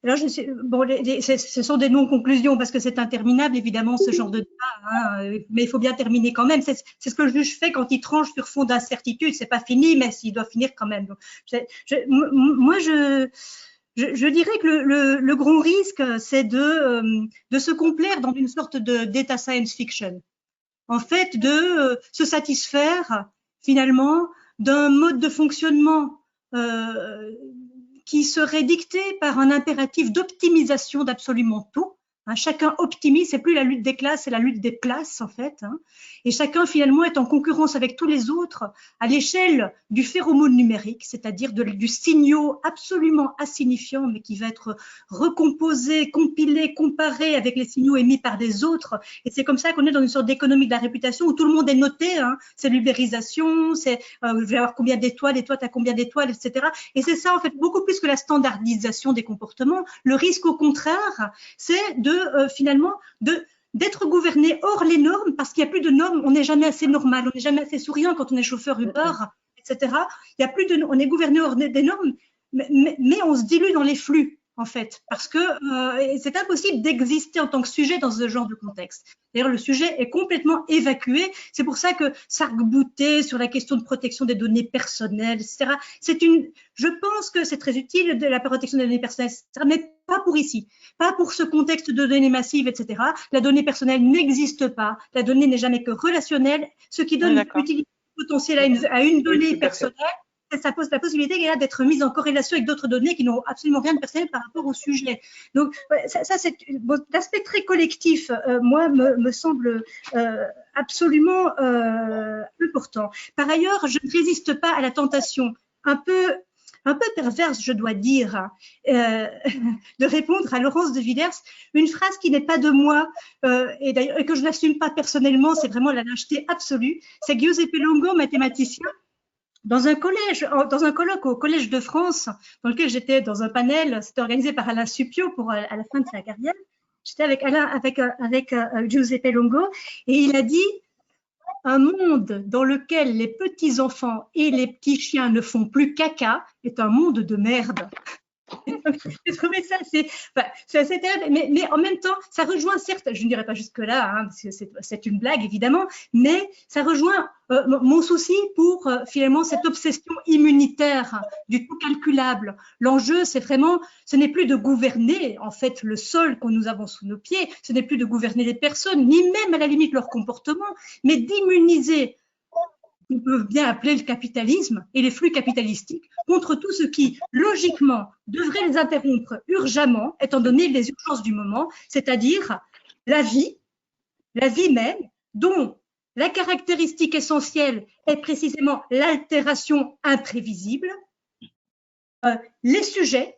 Alors, bon, ce sont des non-conclusions parce que c'est interminable, évidemment, ce genre de débat, hein, mais il faut bien terminer quand même. C'est ce que le juge fait quand il tranche sur fond d'incertitude. C'est pas fini, mais il doit finir quand même. Donc, moi, je dirais que le grand risque, c'est de se complaire dans une sorte de data science fiction. En fait, de se satisfaire finalement d'un mode de fonctionnement qui serait dicté par un impératif d'optimisation d'absolument tout. Hein, chacun optimise, c'est plus la lutte des classes, c'est la lutte des places en fait. Hein, et chacun finalement est en concurrence avec tous les autres à l'échelle du phéromone numérique, c'est-à-dire du signaux absolument insignifiant, mais qui va être recomposé, compilé, comparé avec les signaux émis par des autres. Et c'est comme ça qu'on est dans une sorte d'économie de la réputation où tout le monde est noté. Hein, c'est l'ubérisation, c'est je vais avoir combien d'étoiles, et toi tu as combien d'étoiles, etc. Et c'est ça en fait beaucoup plus que la standardisation des comportements. Le risque au contraire, c'est finalement d'être gouverné hors les normes, parce qu'il n'y a plus de normes, on n'est jamais assez normal, on n'est jamais assez souriant quand on est chauffeur Uber, etc. Il y a plus de, on est gouverné hors des normes, mais on se dilue dans les flux, en fait, parce que c'est impossible d'exister en tant que sujet dans ce genre de contexte. D'ailleurs, le sujet est complètement évacué. C'est pour ça que s'arc-bouter sur la question de protection des données personnelles, etc. Je pense que c'est très utile de la protection des données personnelles, etc., mais pas pour ici, pas pour ce contexte de données massives, etc. La donnée personnelle n'existe pas. La donnée n'est jamais que relationnelle. Ce qui donne utilité potentielle à une donnée personnelle, ça pose la possibilité d'être mise en corrélation avec d'autres données qui n'ont absolument rien de personnel par rapport au sujet. Donc, ça c'est l'aspect très collectif, moi, me semble absolument important. Par ailleurs, je ne résiste pas à la tentation un peu perverse, je dois dire, de répondre à Laurence de Villers une phrase qui n'est pas de moi et que je n'assume pas personnellement, c'est vraiment la lâcheté absolue. C'est Giuseppe Longo, mathématicien, dans un colloque au Collège de France, dans lequel j'étais dans un panel, c'était organisé par Alain Suppiot à la fin de sa carrière. J'étais avec Giuseppe Longo, et il a dit: un monde dans lequel les petits enfants et les petits chiens ne font plus caca est un monde de merde. J'ai trouvé ça c'est terrible, mais en même temps, ça rejoint, certes, je ne dirais pas jusque-là, hein, parce que c'est une blague évidemment, mais ça rejoint mon souci pour finalement cette obsession immunitaire du tout calculable. L'enjeu, c'est vraiment, ce n'est plus de gouverner en fait le sol que nous avons sous nos pieds, ce n'est plus de gouverner les personnes, ni même à la limite leur comportement, mais d'immuniser, on peut bien appeler le capitalisme et les flux capitalistiques, contre tout ce qui, logiquement, devrait les interrompre urgemment, étant donné les urgences du moment, c'est-à-dire la vie même, dont la caractéristique essentielle est précisément l'altération imprévisible, les sujets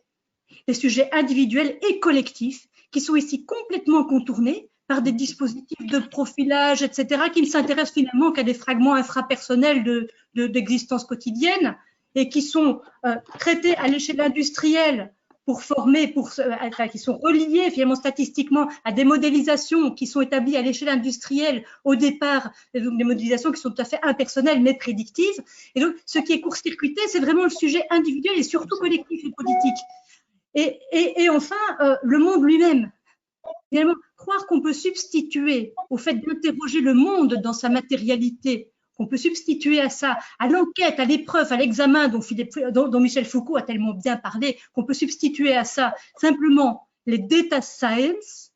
individuels et collectifs, qui sont ici complètement contournés par des dispositifs de profilage, etc., qui ne s'intéressent finalement qu'à des fragments infrapersonnels d'existence quotidienne et qui sont traités à l'échelle industrielle pour former, qui sont reliés finalement statistiquement à des modélisations qui sont établies à l'échelle industrielle au départ, donc des modélisations qui sont tout à fait impersonnelles mais prédictives. Et donc, ce qui est court-circuité, c'est vraiment le sujet individuel et surtout collectif et politique. Et enfin, le monde lui-même. Finalement, croire qu'on peut substituer au fait d'interroger le monde dans sa matérialité, qu'on peut substituer à ça, à l'enquête, à l'épreuve, à l'examen dont Michel Foucault a tellement bien parlé, qu'on peut substituer à ça simplement les data science,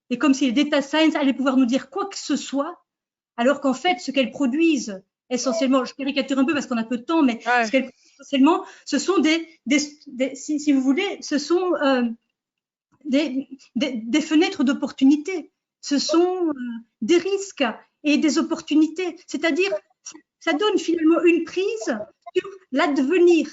et comme si les data science allaient pouvoir nous dire quoi que ce soit, alors qu'en fait, ce qu'elles produisent, essentiellement, je caricature un peu parce qu'on a peu de temps, mais ce qu'elles produisent essentiellement, ce sont si vous voulez, ce sont des fenêtres d'opportunité, ce sont des risques et des opportunités, c'est-à-dire ça donne finalement une prise sur l'advenir,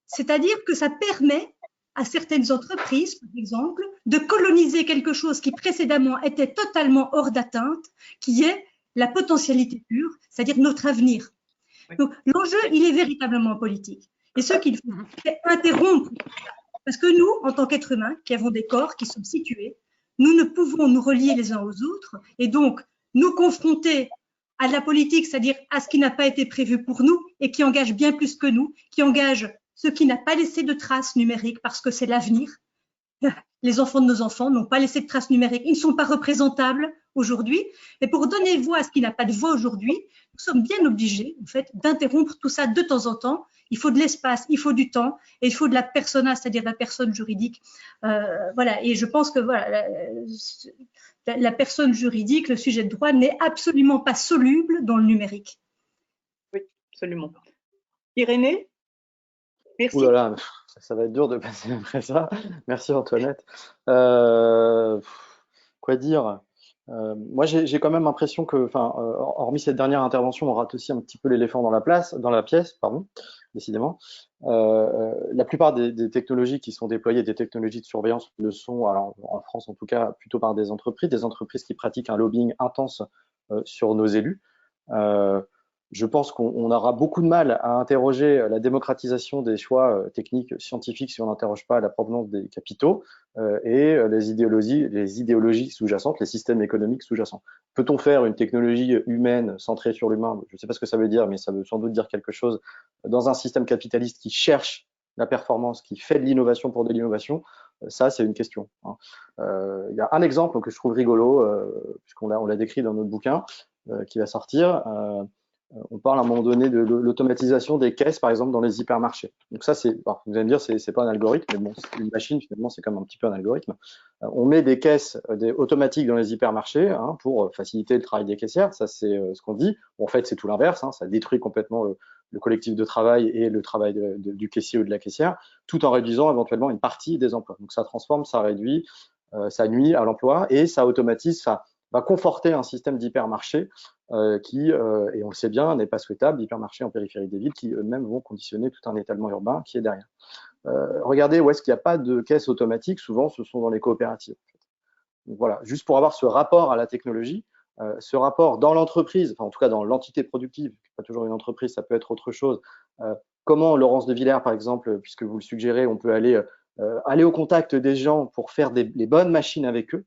c'est-à-dire que ça permet à certaines entreprises, par exemple, de coloniser quelque chose qui précédemment était totalement hors d'atteinte, qui est la potentialité pure, c'est-à-dire notre avenir. Donc l'enjeu, il est véritablement politique. Et ce qu'il faut, c'est interrompre. Parce que nous, en tant qu'êtres humains, qui avons des corps qui sont situés, nous ne pouvons nous relier les uns aux autres et donc nous confronter à la politique, c'est-à-dire à ce qui n'a pas été prévu pour nous et qui engage bien plus que nous, qui engage ce qui n'a pas laissé de traces numériques parce que c'est l'avenir. les enfants de nos enfants n'ont pas laissé de traces numériques, ils ne sont pas représentables aujourd'hui. Et pour donner voix à ce qui n'a pas de voix aujourd'hui, nous sommes bien obligés, en fait, d'interrompre tout ça de temps en temps. Il faut de l'espace, il faut du temps, et il faut de la persona, c'est-à-dire la personne juridique. Voilà. Et je pense que voilà, la personne juridique, le sujet de droit, n'est absolument pas soluble dans le numérique. Oui, absolument. Irénée, merci. Ouh là là, ça va être dur de passer après ça. Merci Antoinette. Quoi dire? Moi, j'ai quand même l'impression que, enfin, hormis cette dernière intervention, on rate aussi un petit peu l'éléphant dans la pièce, pardon, décidément. La plupart des technologies qui sont déployées, des technologies de surveillance, le sont, alors en France en tout cas, plutôt par des entreprises qui pratiquent un lobbying intense sur nos élus. Je pense qu'on aura beaucoup de mal à interroger la démocratisation des choix techniques, scientifiques, si on n'interroge pas la provenance des capitaux et les idéologies sous-jacentes, les systèmes économiques sous-jacents. Peut-on faire une technologie humaine centrée sur l'humain? Je ne sais pas ce que ça veut dire, mais ça veut sans doute dire quelque chose dans un système capitaliste qui cherche la performance, qui fait de l'innovation pour de l'innovation. Ça, c'est une question. Il y a un exemple que je trouve rigolo, puisqu'on l'a décrit dans notre bouquin qui va sortir. On parle à un moment donné de l'automatisation des caisses, par exemple, dans les hypermarchés. Donc ça, vous allez me dire, c'est pas un algorithme, mais bon, une machine, finalement, c'est comme un petit peu un algorithme. On met des caisses automatiques dans les hypermarchés pour faciliter le travail des caissières. Ça, c'est ce qu'on dit. Bon, en fait, c'est tout l'inverse. Ça détruit complètement le collectif de travail et le travail du caissier ou de la caissière, tout en réduisant éventuellement une partie des emplois. Donc ça transforme, ça réduit, ça nuit à l'emploi et ça automatise, ça va conforter un système d'hypermarché qui, et on le sait bien, n'est pas souhaitable, hypermarchés en périphérie des villes qui eux-mêmes vont conditionner tout un étalement urbain qui est derrière. Regardez où est-ce qu'il n'y a pas de caisse automatique, souvent ce sont dans les coopératives. Donc voilà, juste pour avoir ce rapport à la technologie, ce rapport dans l'entreprise, enfin en tout cas dans l'entité productive, pas toujours une entreprise, ça peut être autre chose. Comment, Laurence de Villers par exemple, puisque vous le suggérez, on peut aller au contact des gens pour faire les bonnes machines avec eux,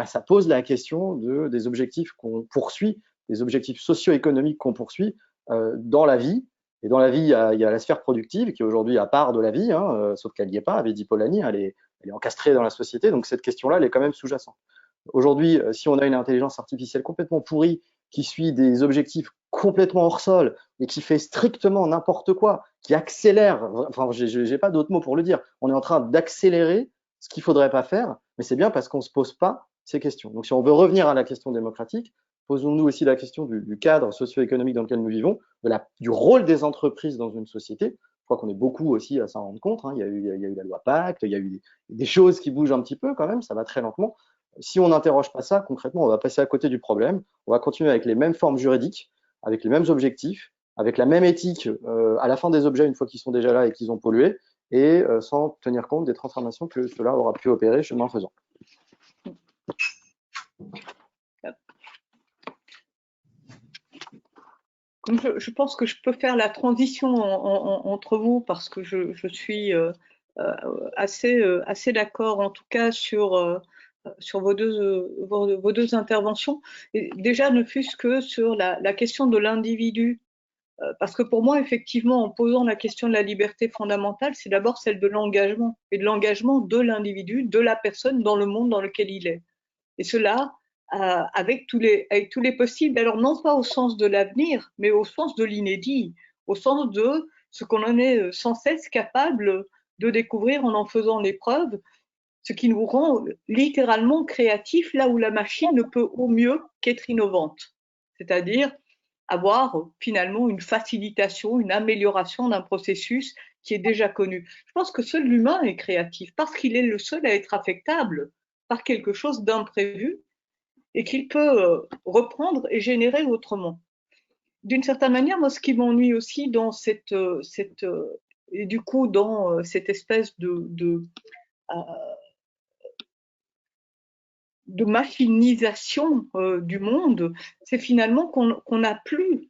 ça pose la question des objectifs qu'on poursuit, des objectifs socio-économiques qu'on poursuit dans la vie. Et dans la vie, il y a la sphère productive qui est aujourd'hui à part de la vie, sauf qu'elle n'y est pas, avait dit Polanyi, elle est encastrée dans la société, donc cette question-là, elle est quand même sous-jacente. Aujourd'hui, si on a une intelligence artificielle complètement pourrie, qui suit des objectifs complètement hors sol et qui fait strictement n'importe quoi, qui accélère, enfin, j'ai pas d'autres mots pour le dire, on est en train d'accélérer ce qu'il ne faudrait pas faire, mais c'est bien parce qu'on ne se pose pas ces questions. Donc si on veut revenir à la question démocratique, posons-nous aussi la question du cadre socio-économique dans lequel nous vivons, du rôle des entreprises dans une société. Je crois qu'on est beaucoup aussi à s'en rendre compte. Il y a eu la loi Pacte, il y a eu des choses qui bougent un petit peu quand même, ça va très lentement. Si on n'interroge pas ça, concrètement, on va passer à côté du problème. On va continuer avec les mêmes formes juridiques, avec les mêmes objectifs, avec la même éthique à la fin des objets une fois qu'ils sont déjà là et qu'ils ont pollué, et sans tenir compte des transformations que cela aura pu opérer chemin faisant. Je pense que je peux faire la transition entre vous parce que je suis assez d'accord en tout cas sur vos deux interventions. Et déjà, ne fût-ce que sur la question de l'individu. Parce que pour moi, effectivement, en posant la question de la liberté fondamentale, c'est d'abord celle de l'engagement, et de l'engagement de l'individu, de la personne dans le monde dans lequel il est. Et cela avec tous les possibles, alors non pas au sens de l'avenir, mais au sens de l'inédit, au sens de ce qu'on en est sans cesse capable de découvrir en faisant l'épreuve, ce qui nous rend littéralement créatifs là où la machine ne peut au mieux qu'être innovante. C'est-à-dire avoir finalement une facilitation, une amélioration d'un processus qui est déjà connu. Je pense que seul l'humain est créatif parce qu'il est le seul à être affectable par quelque chose d'imprévu et qu'il peut reprendre et générer autrement. D'une certaine manière, moi, ce qui m'ennuie aussi dans et du coup dans cette espèce de machinisation du monde, c'est finalement qu'on n'a plus,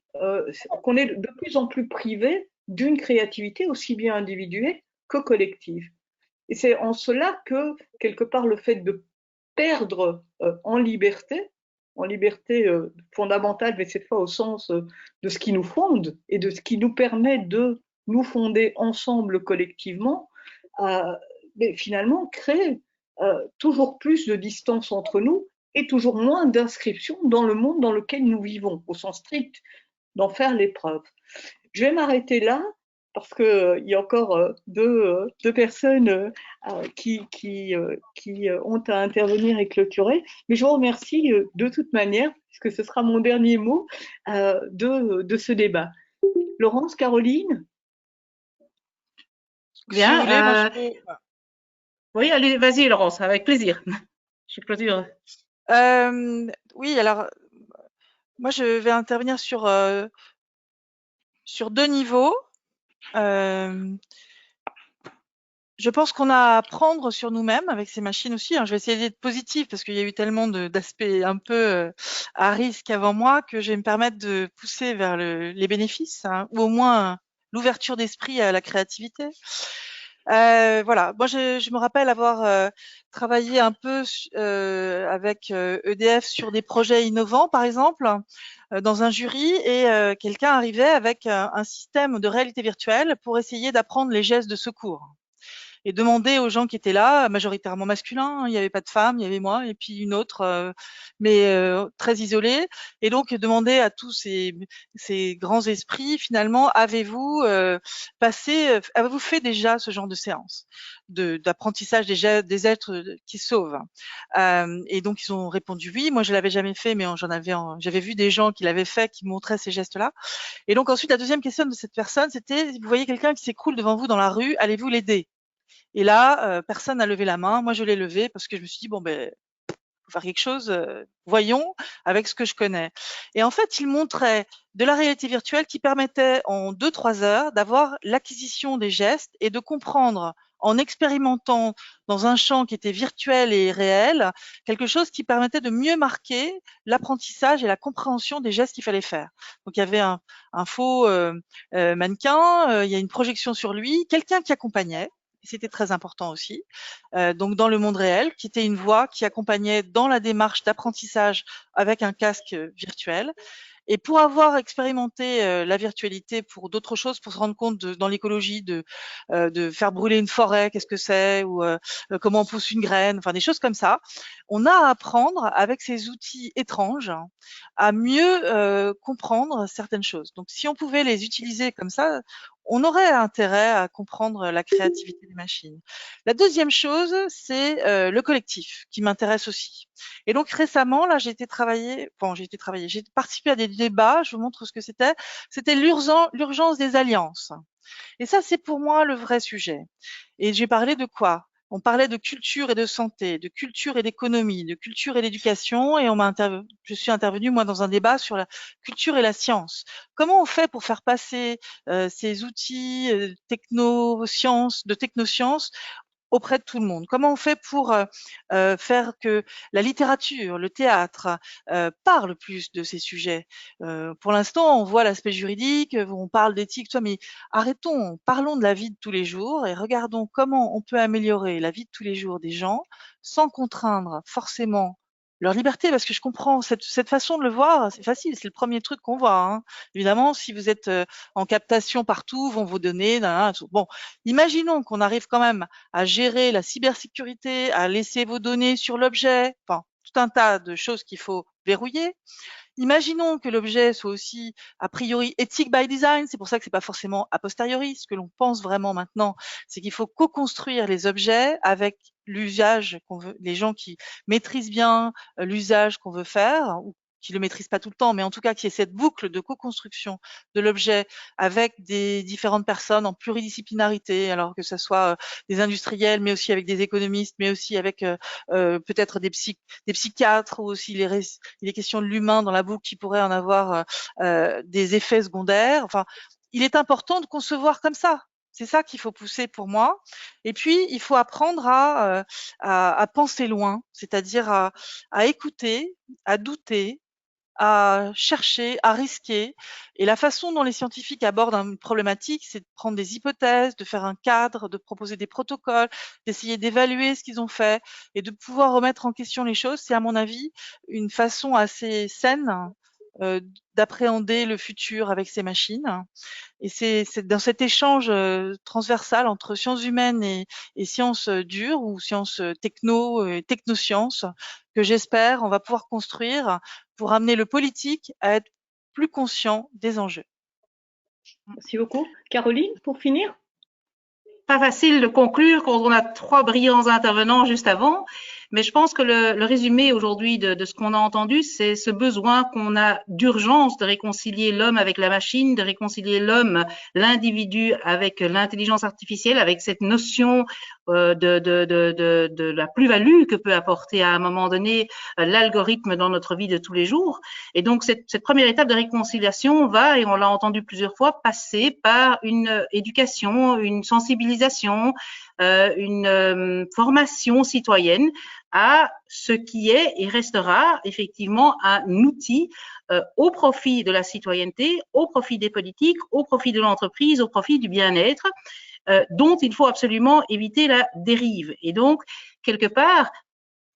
qu'on est de plus en plus privé d'une créativité aussi bien individuelle que collective. Et c'est en cela que, quelque part, le fait de perdre en liberté fondamentale, mais cette fois au sens de ce qui nous fonde et de ce qui nous permet de nous fonder ensemble collectivement, mais finalement crée toujours plus de distance entre nous et toujours moins d'inscription dans le monde dans lequel nous vivons, au sens strict, d'en faire l'épreuve. Je vais m'arrêter là parce qu'il y a encore deux personnes qui ont à intervenir et clôturer. Mais je vous remercie de toute manière, puisque ce sera mon dernier mot, de ce débat. Laurence, Caroline? Bien. Si vous voulez, moi, je peux... Oui, allez, vas-y, Laurence, avec plaisir. Je clôture. Oui, alors, moi, je vais intervenir sur 2 niveaux. Je pense qu'on a à apprendre sur nous-mêmes avec ces machines aussi, hein. Je vais essayer d'être positive parce qu'il y a eu tellement d'aspects un peu à risque avant moi que je vais me permettre de pousser vers les bénéfices, hein, ou au moins l'ouverture d'esprit à la créativité. Voilà, moi je me rappelle avoir travaillé un peu avec EDF sur des projets innovants, par exemple, dans un jury, et quelqu'un arrivait avec un système de réalité virtuelle pour essayer d'apprendre les gestes de secours et demander aux gens qui étaient là, majoritairement masculins, hein, il n'y avait pas de femmes, il y avait moi et puis une autre, mais très isolée, et donc demander à tous ces grands esprits, finalement, avez-vous fait déjà ce genre de séance d'apprentissage des êtres qui sauvent? Et donc ils ont répondu oui. Moi je l'avais jamais fait, mais j'avais vu des gens qui l'avaient fait, qui montraient ces gestes-là. Et donc ensuite la deuxième question de cette personne, c'était: vous voyez quelqu'un qui s'écroule devant vous dans la rue, allez-vous l'aider? Et là, personne n'a levé la main. Moi, je l'ai levé parce que je me suis dit: bon, ben, faut faire quelque chose. Voyons avec ce que je connais. Et en fait, il montrait de la réalité virtuelle qui permettait en 2-3 heures d'avoir l'acquisition des gestes et de comprendre, en expérimentant dans un champ qui était virtuel et réel, quelque chose qui permettait de mieux marquer l'apprentissage et la compréhension des gestes qu'il fallait faire. Donc il y avait un faux mannequin, il y a une projection sur lui, quelqu'un qui accompagnait. C'était très important aussi. Donc dans le monde réel, qui était une voix qui accompagnait dans la démarche d'apprentissage avec un casque virtuel. Et pour avoir expérimenté la virtualité pour d'autres choses, pour se rendre compte dans l'écologie de faire brûler une forêt, qu'est-ce que c'est, ou comment on pousse une graine, enfin des choses comme ça, on a à apprendre avec ces outils étranges, hein, à mieux comprendre certaines choses. Donc si on pouvait les utiliser comme ça, on aurait intérêt à comprendre la créativité des machines. La deuxième chose, c'est le collectif qui m'intéresse aussi. Et donc récemment, là, j'ai participé à des débats, je vous montre ce que c'était. C'était l'urgence des alliances. Et ça, c'est pour moi le vrai sujet. Et j'ai parlé de quoi? On parlait de culture et de santé, de culture et d'économie, de culture et d'éducation, et je suis intervenue, moi, dans un débat sur la culture et la science. Comment on fait pour faire passer ces outils de technosciences auprès de tout le monde? Comment on fait pour faire que la littérature, le théâtre parlent plus de ces sujets? Pour l'instant, on voit l'aspect juridique, on parle d'éthique, mais arrêtons, parlons de la vie de tous les jours et regardons comment on peut améliorer la vie de tous les jours des gens sans contraindre forcément leur liberté, parce que je comprends cette façon de le voir, c'est facile, c'est le premier truc qu'on voit, hein. Évidemment, si vous êtes en captation partout, vont vous donner. Bon, imaginons qu'on arrive quand même à gérer la cybersécurité, à laisser vos données sur l'objet, enfin, tout un tas de choses qu'il faut verrouiller. Imaginons que l'objet soit aussi a priori éthique by design, c'est pour ça que c'est pas forcément a posteriori. Ce que l'on pense vraiment maintenant, c'est qu'il faut co-construire les objets avec l'usage qu'on veut, les gens qui maîtrisent bien l'usage qu'on veut faire, ou qui le maîtrisent pas tout le temps, mais en tout cas qui est cette boucle de co-construction de l'objet avec des différentes personnes en pluridisciplinarité, alors que ce soit des industriels, mais aussi avec des économistes, mais aussi avec peut-être des psychiatres, ou aussi les questions de l'humain dans la boucle qui pourrait en avoir des effets secondaires. Enfin, il est important de concevoir comme ça. C'est ça qu'il faut pousser pour moi. Et puis, il faut apprendre à penser loin, c'est-à-dire à écouter, à douter, à chercher, à risquer. Et la façon dont les scientifiques abordent une problématique, c'est de prendre des hypothèses, de faire un cadre, de proposer des protocoles, d'essayer d'évaluer ce qu'ils ont fait et de pouvoir remettre en question les choses. C'est à mon avis une façon assez saine d'appréhender le futur avec ces machines. Et c'est dans cet échange transversal entre sciences humaines et sciences dures ou sciences techno et technosciences que j'espère on va pouvoir construire pour amener le politique à être plus conscient des enjeux. Merci beaucoup. Caroline, pour finir? Pas facile de conclure quand on a 3 brillants intervenants juste avant, mais je pense que le résumé aujourd'hui de ce qu'on a entendu, c'est ce besoin qu'on a d'urgence de réconcilier l'homme avec la machine, de réconcilier l'homme, l'individu avec l'intelligence artificielle, avec cette notion de la plus-value que peut apporter à un moment donné l'algorithme dans notre vie de tous les jours. Et donc cette première étape de réconciliation va, et on l'a entendu plusieurs fois, passer par une éducation, une sensibilisation, une formation citoyenne à ce qui est et restera effectivement un outil au profit de la citoyenneté, au profit des politiques, au profit de l'entreprise, au profit du bien-être, dont il faut absolument éviter la dérive. Et donc, quelque part,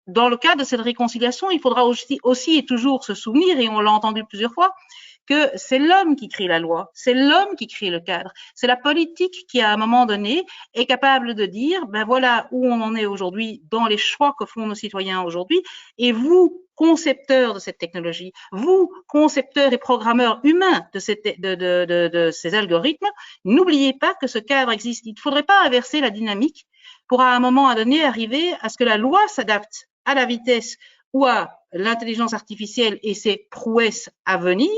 dans le cadre de cette réconciliation, il faudra aussi et toujours se souvenir, et on l'a entendu plusieurs fois, que c'est l'homme qui crée la loi, c'est l'homme qui crée le cadre, c'est la politique qui, à un moment donné, est capable de dire, ben voilà où on en est aujourd'hui dans les choix que font nos citoyens aujourd'hui, et vous, concepteurs de cette technologie, vous, concepteurs et programmeurs humains de ces algorithmes, n'oubliez pas que ce cadre existe. Il ne faudrait pas inverser la dynamique pour, à un moment donné, arriver à ce que la loi s'adapte à la vitesse ou à l'intelligence artificielle et ses prouesses à venir,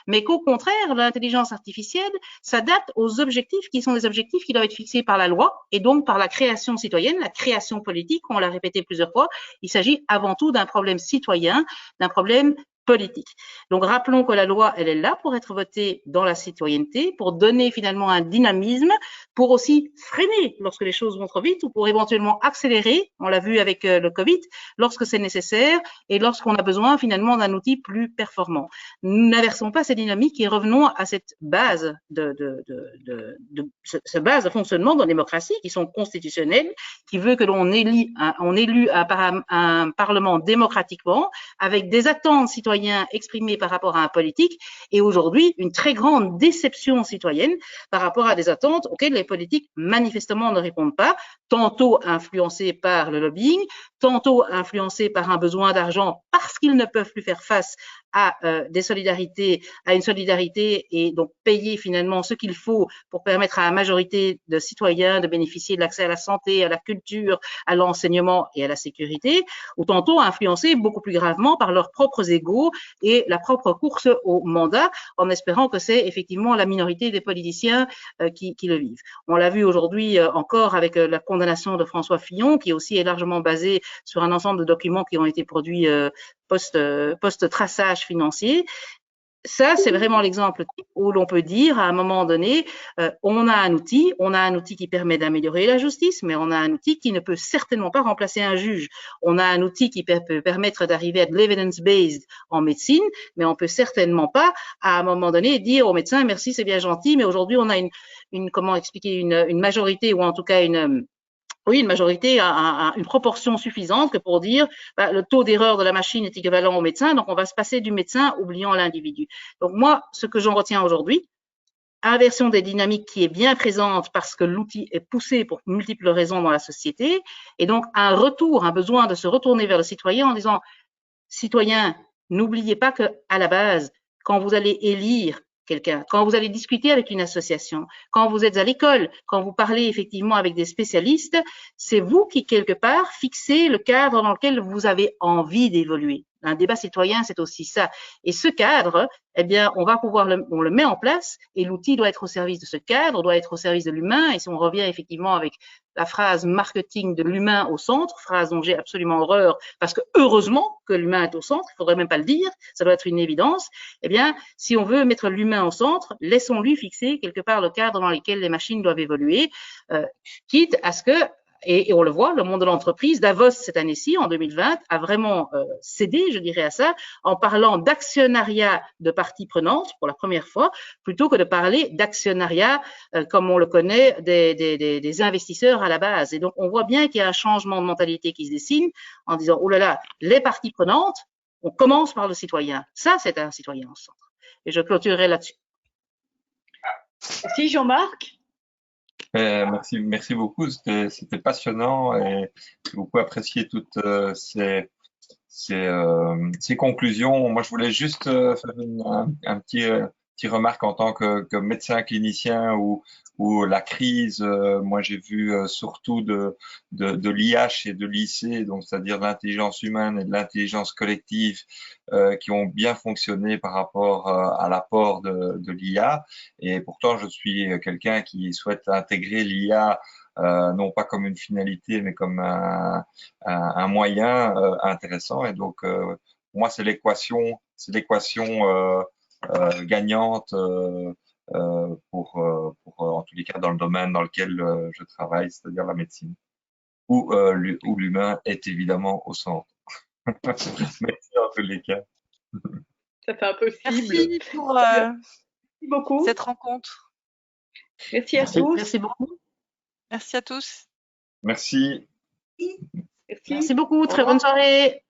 mais qu'au contraire, l'intelligence artificielle s'adapte aux objectifs qui sont des objectifs qui doivent être fixés par la loi et donc par la création citoyenne, la création politique, on l'a répété plusieurs fois. Il s'agit avant tout d'un problème citoyen, d'un problème politique. Donc, rappelons que la loi, elle est là pour être votée dans la citoyenneté, pour donner finalement un dynamisme, pour aussi freiner lorsque les choses vont trop vite ou pour éventuellement accélérer, on l'a vu avec le Covid, lorsque c'est nécessaire et lorsqu'on a besoin finalement d'un outil plus performant. Nous n'inversons pas ces dynamiques et revenons à cette base ce base de fonctionnement de la démocratie qui sont constitutionnelles, qui veut que l'on élit un parlement démocratiquement avec des attentes citoyennes exprimés par rapport à un politique et aujourd'hui une très grande déception citoyenne par rapport à des attentes auxquelles les politiques manifestement ne répondent pas, tantôt influencés par le lobbying, tantôt influencés par un besoin d'argent parce qu'ils ne peuvent plus faire face à des solidarités, à une solidarité et donc payer finalement ce qu'il faut pour permettre à la majorité de citoyens de bénéficier de l'accès à la santé, à la culture, à l'enseignement et à la sécurité, ou tantôt influencés beaucoup plus gravement par leurs propres égos et la propre course au mandat, en espérant que c'est effectivement la minorité des politiciens qui le vivent. On l'a vu aujourd'hui encore avec la condamnation de François Fillon, qui aussi est largement basée sur un ensemble de documents qui ont été produits post-traçage financier. Ça, c'est vraiment l'exemple où l'on peut dire à un moment donné, on a un outil qui permet d'améliorer la justice, mais on a un outil qui ne peut certainement pas remplacer un juge. On a un outil qui peut permettre d'arriver à de l'evidence-based en médecine, mais on peut certainement pas, à un moment donné, dire aux médecins, merci, c'est bien gentil, mais aujourd'hui, on a une majorité, ou en tout cas une majorité, une proportion suffisante que pour dire le taux d'erreur de la machine est équivalent au médecin, donc on va se passer du médecin oubliant l'individu. Donc moi, ce que j'en retiens aujourd'hui, inversion des dynamiques qui est bien présente parce que l'outil est poussé pour multiples raisons dans la société, et donc un besoin de se retourner vers le citoyen en disant, citoyen, n'oubliez pas que à la base, quand vous allez élire quelqu'un, quand vous allez discuter avec une association, quand vous êtes à l'école, quand vous parlez effectivement avec des spécialistes, c'est vous qui, quelque part, fixez le cadre dans lequel vous avez envie d'évoluer. Un débat citoyen, c'est aussi ça. Et ce cadre, eh bien, on le met en place et l'outil doit être au service de ce cadre, doit être au service de l'humain. Et si on revient effectivement avec la phrase marketing de l'humain au centre, phrase dont j'ai absolument horreur parce que heureusement que l'humain est au centre, il faudrait même pas le dire, ça doit être une évidence. Eh bien, si on veut mettre l'humain au centre, laissons-lui fixer quelque part le cadre dans lequel les machines doivent évoluer, quitte à ce que et on le voit, le monde de l'entreprise, Davos cette année-ci, en 2020, a vraiment cédé, je dirais, à ça, en parlant d'actionnariat de parties prenantes pour la première fois, plutôt que de parler d'actionnariat comme on le connaît des investisseurs à la base. Et donc, on voit bien qu'il y a un changement de mentalité qui se dessine en disant, oh là là, les parties prenantes, On commence par le citoyen. Ça, c'est un citoyen au centre. Et je clôturerai là-dessus. Merci Jean-Marc. Merci beaucoup. C'était passionnant et j'ai beaucoup apprécié toutes ces conclusions. Moi, je voulais juste faire un petit remarque en tant que médecin clinicien où la crise, moi j'ai vu surtout de l'IH et de l'IC, donc c'est-à-dire de l'intelligence humaine et de l'intelligence collective, qui ont bien fonctionné par rapport à l'apport de l'IA. Et pourtant, je suis quelqu'un qui souhaite intégrer l'IA non pas comme une finalité, mais comme un moyen intéressant. Et donc, pour moi, c'est l'équation gagnante pour en tous les cas dans le domaine dans lequel je travaille, c'est-à-dire la médecine, où l'humain est évidemment au centre. Merci en tous les cas. Ça fait impossible. Merci pour Merci beaucoup. cette rencontre. Merci à tous. Merci beaucoup. Merci à tous. Merci. Merci. Merci beaucoup. Très bonne soirée.